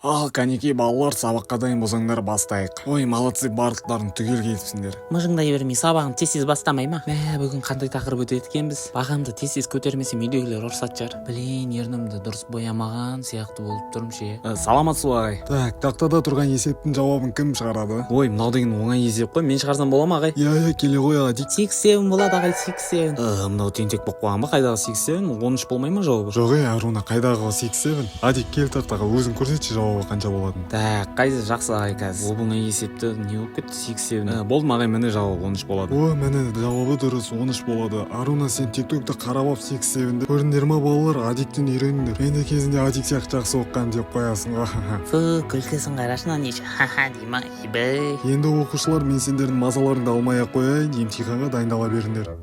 Ал канеки балалар, сабаққа дайын болсаңдар бастайық. Ой, молодцы, барлықтарың түгел келіпсіңдер. Мыжыңдай бермей сабағын тез бастамай ма? Бүгін қандай тақырып өтеді екенбіз? Бағамды тез көтермесем үйдегілер ұрсат жар. Блин, ернімді дұрыс боямаған сияқты болып тұрмын ше. Саламатсыз ағай. Так, тақтада тұрған есептің жауабын кім шығарады? Ой, мынау деген оңай есеп қой, мен шығарсам бола ма ағай? Иә, келе ғой аға. 6-7 болады ағай, 6-7. Мынау тентек болып қойған ба? Қайдағы 6-7? 13 болмай ма жауабы? Жоқ, Аруна, қайдағы 6-7? Адик, кел тақтаға, өзің көрсетші жауабы қанша болатын. Так, қайсы жақсы ағай қазір. Оңай есепті не болып кетті? 6-7. Болды ма ағай, міне жауабы 13 болады. О, міне жауабы дұрыс, 13 болады. Аруна, сен тиктокта қарап алып 6-7-ді. Көрдіңдер ма балалар, Адиктен үйреніңдер. Мен де кезінде Адик сияқты жақсы оққан деп қоясың ғой. Фу, күлкісін қарашынан неше ха-ха дейма, ебей. Енді оқушылар, мен сендердің мазаларыңды алмай-ақ қояйын, емтиханға дайындала беріңдер.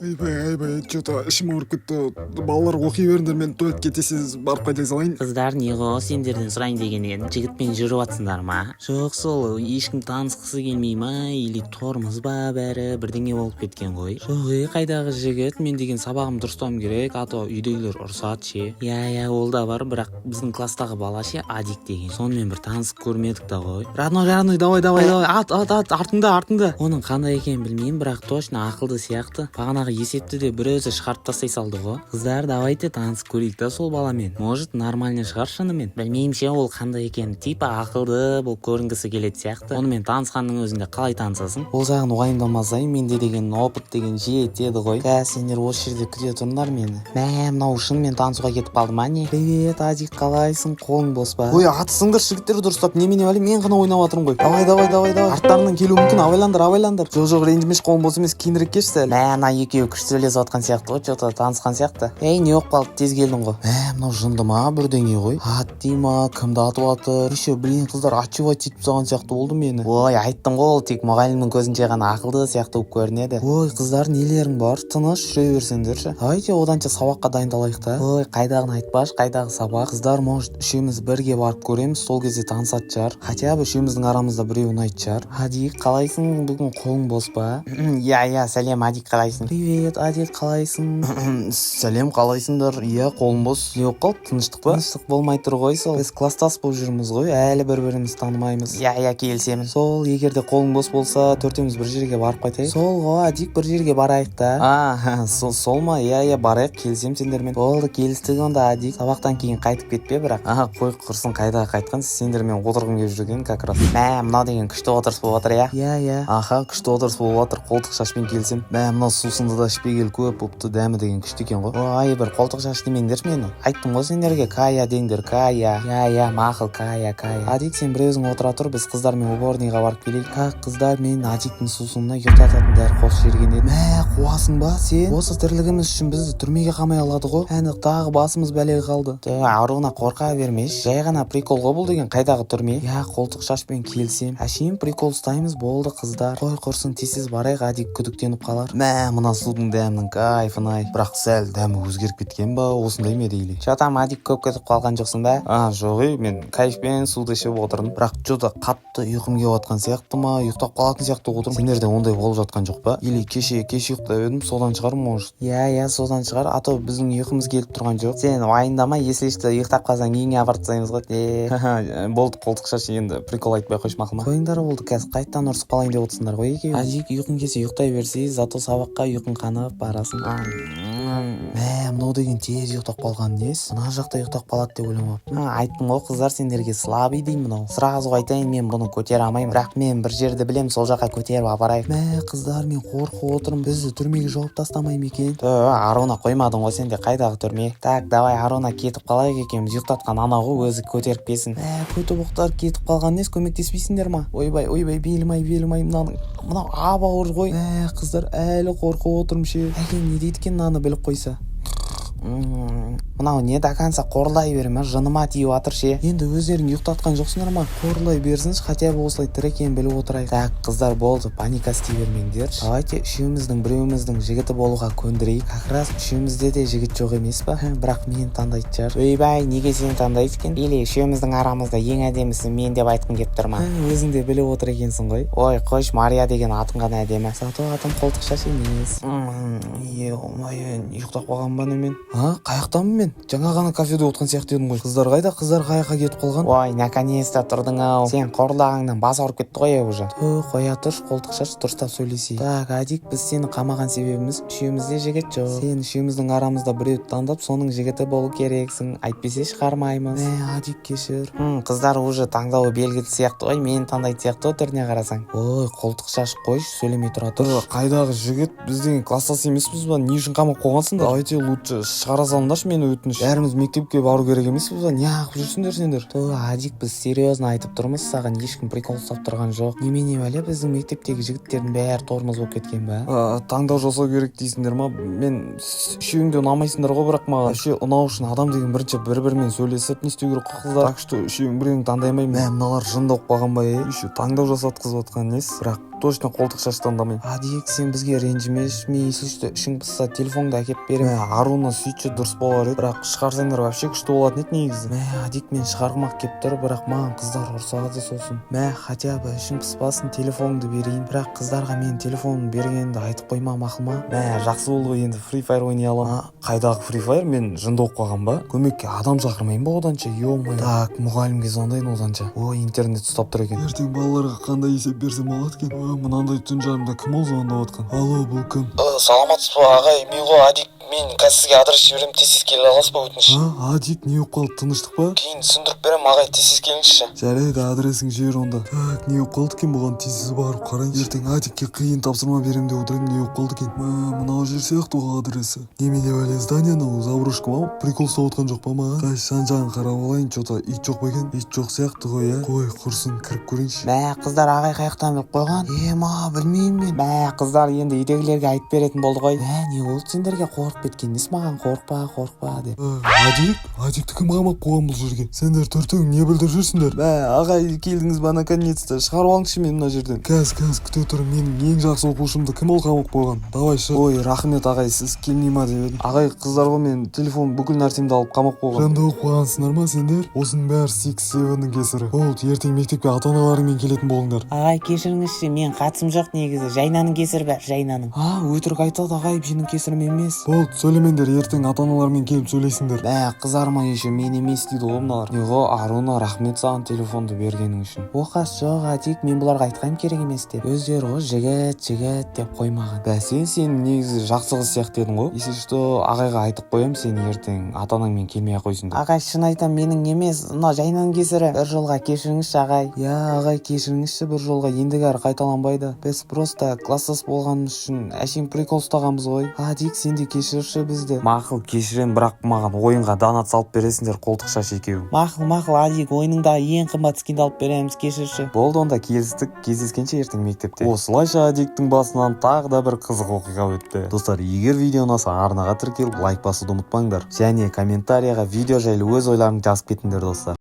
Айбай, что-то ішім ауырып кетті. Балалар оқи беріңдер, мен туалетке тез барып қайта салайын. Қыздар неғо сендерден сұрайын деген едім, жігітпен жүріп атсыңдар ма? Жоқ, сол ешкім танысқысы келмей ма, или тормыз ба бәрі бірдеңе болып кеткен ғой. Жоқ, қайдағы жігіт, мен деген сабағым дұрыстауым керек, ато үйдегілер ұрсат ше. Я, ол да бар, бірақ біздің класстағы бала ше, Адик деген. Сонымен бір танысып көрмедік та ғой. Родной, давай, ат, артыңда. Оның қандай екенін білмеймін, бірақ точно ақылды сияқты. Бағанағы есепті де бір өзі шығарып тастай салды ғой. Қыздар, давайте танысып көрейік та сол баламен. Может, нормально шығар шынымен. Білмеймін ше, ол қандай екен. Типа ақылды, бұл көрінгісі келеді сияқты. Онымен танысқанның өзінде қалай танысасың? Ол жағын уайымдамасай, менде деген опыт деген жетеді ғой. Сендер осы жерде күте тұрыңдар мені. Мынау шынымен танысуға кетіп қалды ма не? Привет, Адик, қалайсың? Қолың бос па? Ой, атысыңдар жігіттер дұрыстап, немене әлі мен ғана ойнап жатырмын ғой. Давай. Арттарынан келуі мүмкін, абайландар. Жоқ, ренжімеш, қолым бос емес, кейінірек келші сәл. Ана екеуі күшті сөйлесіп отқан сияқты ғой, что-то танысқан сияқты. Не болып қалды, тез келдің ғой. Мынау жынды ма, бірдеңе ғой. Ат дей ма, кімді атып жатыр? Еще, блин, қыздар отчевать етіп тастаған сияқты болды мені. Ой, айттым ғой, ол тек мұғалімнің көзінше ғана ақылды сияқты болып көрінеді. Ой, қыздар, нелерің бар? Тыныш жүре берсеңдерші. Давайте оданша сабаққа дайындалайық та. Ой, қайдағын айтпаш, қайдағы сабақ? Қыздар, может, үшеуміз бірге барып көреміз, сол кезде танысат жар. Хотя бы үшеуміздің арамызда біреу ұнайтын шығар. Адик, қалайсың? Бүгін қолың бос па? Я, сәлем, Адик, қалайсың? Привет, Адик, қалайсың? Сәлем, қалайсыңдар? Иә, қолым бос. Не болып қалды, тыныштық па? Тыныштық болмай тұр ғой сол. Біз класстас болып жүрміз ғой, әлі бір-бірімізді танымаймыз. Я, келісемін. Сол, егер де қолың бос болса, төртеуміз бір жерге барып қайтайық. Сол ғой, Адик, бір жерге барайық та. Сол ма? Я, барайық, келісем сендермен. Болды, келістік онда, Адик. Сабақтан кейін қайтып кетпе, бірақ. Қой құрсын, қайдағы қайтқан, сендермен отырғым келіп жүрген как раз. Мынау деген күшті отырыс болып отыр, я? Я. Күшті отырыс болып отыр, қолтық шашпен келсем. Мынау сусынды да ішпегел көп болыпты, дәмі деген күшті екен ғой. Ой, бір қолтық шаш демеңдерші мені. Айттым ғой сендерге, Кая деңдер, Кая. Я, мақыл, Кая. Адик, сен бір өзің отыра тұр, біз қыздармен уборныйға барып келейік. Қыздар, мен Адиктің сусынына ұйықтататын дәрі қосып жіберген едім. Қуасың ба сен? Осы тірлігіміз үшін бізді түрмеге қамай алады ғой. Тағы басымыз бәлеге қалды. Аруына қорқа бермеш. Жай ғана прикол ғой бұл деген, қайдағы түрме? Я, қолтық шашпен келсем. Әшейін прикол ұстаймыз, болды қыздар. Қой құрсын, тез барайық, Адик күдіктеніп қалар. Мына судың дәмінің кайфын-ай. Бірақ сәл дәмі өзгеріп кеткен ба, осындай ме дейлі? Что-то Адик көп кетіп қалған жоқсың ба? Жоқ, мен кайфпен суды ішіп отырдым. Бірақ что-то қатты ұйқым келіп жатқан сияқты ма, ұйықтап қалатын сияқты отырмын. Сендерде ондай болып жатқан жоқ па? Или кеше ұйықтап едім, содан шығар, может? Я, содан шығар. Ато біздің ұйқымыз келіп тұрған жоқ. Сен уайымдама, если что ұйықтап қалсаң үйіңе апарып тастаймыз ғой. Болды, қолтық шаш, енді прикол айтпай қойшы мақұл ма? Қойыңдар, болды, қазір қайттан ұрысып қалайын деп отырсыңдар ғой екеуі. Адик, ұйқың келсе ұйықтай берсе, зато сабаққа ұйқың қанып барасың. Мынау деген тез ұйықтап қалған нес? Мына жақта ұйықтап қалады деп ойламаппын. Айттым ғой қыздар, сендерге слабый деймін мынау. Сразу айтайын, мен бұны көтере алмаймын. Бірақ мен бір жерді білем, сол жаққа көтеріп апарайық. Қыздар, мен қорқып отырмын. Бізді түрмеге жауып тастамай ма екен? Аруна, қоймадың ғой сенде, қайдағы түрме? Так, давай, Аруна, кетіп қалайық екеуміз. Ұйықтатқан ана ғой, өзі көтеріп келсін. Көтібақтар кетіп қалған нес, көмектеспейсіңдер ма? Ойбай, белім-ай, мынау абауыр ғой. Қыздар, әлі қорқып отырмын ше. Әкем не дейді екен, мынаны біліп қойса? Мынау не доканса қорлай берме, жыныма тиіп атыр ше. Енді өздерің ұйықтатқан жоқсыңдар ма? Қорлай берсінші, хотя бы осылай тірі екенін біліп отырайық. Так, қыздар, болды, паника істей бермеңдер. Давайте біреуіміздің жігіті болуға көндірейік. Как раз үшеумізде де жігіт жоқ емес па? Бірақ мен таңдайды жар. Ойбай, неге сен таңдайды екен? Или үшеуміздің арамызда ең әдемісі мен деп айтқым келіп тұр ма? Өзің де біліп отыр екенсің ғой. Ой, қойш, Мария деген атың ғана әдемі. Зато атым қолтық шаш емес. Ұйықтап қалған ба немен? Қаяқтамын мен? Жаңа ғана кафеде отқан сияқты едім ғой. Қыздар қайда? Қыздар қаяққа кетіп қалған? Ой, наконец-то тұрдың ау. Сен қорлағыңнан бас ауырып кетті ғой уже. Қоя тұрш, қолтық шаш, дұрыстап сөйлесейік. Так, Адик, біз сені қамаған себебіміз үшеумізде жігіт жоқ. Сен үшеуміздің арамызда біреуді таңдап, соның жігіті болу керексің. Әйтпесе шығармаймыз. Адик, кешір. Қыздар уже таңдауы белгілі сияқты ғой, мені таңдайтын сияқты түріне қарасаң. Ой, қолтық шаш қойшы, сөйлемей тұра тұр. Қайдағы жігіт? Біз деген класстас емеспіз ба? Не үшін қамап қойғансыңдар? Давайте лучше шығара салыңдаршы мені, өтініш. Бәріміз мектепке бару керек емеспіз ба? Неғып жүрсіңдер сендер? Адик, біз серьезно айтып тұрмыз, саған ешкім прикол ұстап тұрған жоқ. Немене бәле, біздің мектептегі жігіттердің бәрі тормоз болып кеткен ба? Таңдау жасау керек дейсіңдер ма? Мен үшеуіңде ұнамайсыңдар ғой, бірақ маған үшеу ұнау үшін адам деген бірінші бір-бірімен сөйлесіп не істеу керек қой қыздар. Так что үшеуің біреуін таңдай алмаймын. Мыналар жынды болып қалған ба? Еще таңдау жасатқызып жатқан несі? Бірақ точно қолтық шаш таңдамаймын. Адик, сен бізге ренжімеш, мен если что ішің пысса телефонды әкеп беремін. Аруна сөйтші дұрыс болар еді, бірақ шығарсаңдар вообще күшті болатын еді негізі. Адик, мен шығармақ кеп тұр, бірақ маған қыздар ұрсады сосын. Хотя бы ішің пыспасын, телефоныңды берейін. Бірақ қыздарға мен телефонымды бергенімді айтып қойма, мақұл ма? Жақсы болды ғой, енді Free Fire ойнай аламын. Қайдағы Free Fire? Мен жынды болып қалған ба? Көмекке адам шақырмайын ба оданша? Ё-моё. Так, мұғалімге звондайын оданша. Ой, интернет ұстап тұр екен. Ертең балаларға қандай есеп берсем болады екен? Мынандай түн жарымда кім ол звондап отқан? Алло, бұл кім? Саламатсыз ба ағай, мен ғой Адик. Мен қазір сізге адрес жіберемін, тез келе аласыз ба, өтініш? Адик, не болып қалды, тыныштық па? Кейін түсіндіріп беремін ағай, тез келіңізші. Жарайды, адресің жібер онда. Так, не болып қалды екен, бұған тез барып қарайыншы. Ертең Адикке қиын тапсырма беремін деп отырмын, не болып қалды екен? Мынау жер сияқты ғой адресі. Немене бәле, здание анау, заброшка ма? Прикол ұстап отқан жоқ па маған? Қай жан-жағын қарап алайын, что-то ит жоқ па екен? Ит жоқ сияқты ғой, иә? Қой, құрсын, кіріп көрейінші. Қыздар ағай қаяқтан біліп қойған? Білмеймін мен. Қыздар енді үйдегілерге айтып беретін болды ғой. Не болды сендерге қорқып кеткеніңіз маған қорықпа деп. Адикті кім қамап қойған бұл жерге? Сендер төртеуің не білдіріп жүрсіңдер? Ағай, келдіңіз ба наконец-то? Шығарып алыңызшы мені мына жерден. Кәз, күте тұр, менің ең жақсы оқушымды кім ол қамап қойған? Давай шық. Ой, рахмет ағай, сіз келмей ма деп едім. Ағай, қыздар ғой, мен телефон бүкіл нәрсемді алып қамап қойған. Жанда оқып қойғансыңдар ма сендер? Осының бәрі 6-7-ның кесірі. Болды, ертең мектепке ата-аналарыңмен келетін болыңдар. Ағай, кешіріңізші, мен қатысым жоқ негізі. Жайнаның кесірі бәрі, Жайнаның. Өтірік айтады ағай, менің кесірім емес. Болды, сөйлемеңдер, ертең ата-аналармен келіп сөйлейсіңдер. Қызарма еще, мен емес дейді ғой мыналар. Неғо, Аруна, рахмет саған телефонды бергенің үшін. Оқас жоқ, Адик, мен бұларға айтқаным керек емес деп. Өздері ғой жігіт деп қоймаған. Сен негізі жақсы қыз сияқты едің ғой. Если что, ағайға айтып қоямын, сен ертең ата-анаңмен келмей ақ қойсын деп. Ағай, шын айтам, менің емес, мына Жайнаның кесірі. Бір жолға кешіріңізші ағай. Ағай, кешіріңізші, бір жолға ендігәрі қайталанбайды. Біз просто класстас болғанымыз үшін әшейін прикол ұстағанбыз ғой. Адик, сен де кешірші бізді. Мақұл, кешірем, бірақ маған ойынға донат салып бересіңдер, қолтық шаш екеуің. Мақұл, Адик, ойыныңдағы ең қымбат скинді алып береміз, кешірші. Болды, онда келістік, кездескенше ертең мектепте. Осылайша Адиктің басынан тағы да бір қызық оқиға өтті. Достар, егер видео ұнаса, арнаға тіркеліп лайк басуды ұмытпаңдар. Және комментарияға видео жайлы өз ойларыңды жазып кетіңдер достар.